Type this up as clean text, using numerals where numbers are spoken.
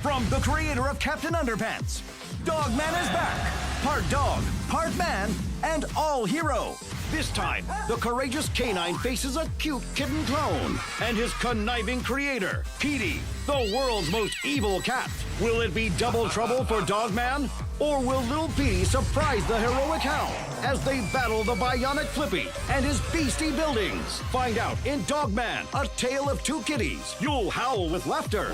From the creator of Captain Underpants, Dogman is back. Part dog, part man, and all hero. This time, the courageous canine faces a cute kitten clone and his conniving creator, Kitties, the world's most evil cat. Will it be double trouble for Dogman? Or will little Petey surprise the heroic hound as they battle the bionic Flippy and his beastie buildings? Find out in Dogman, A Tale of Two Kitties. You'll howl with laughter.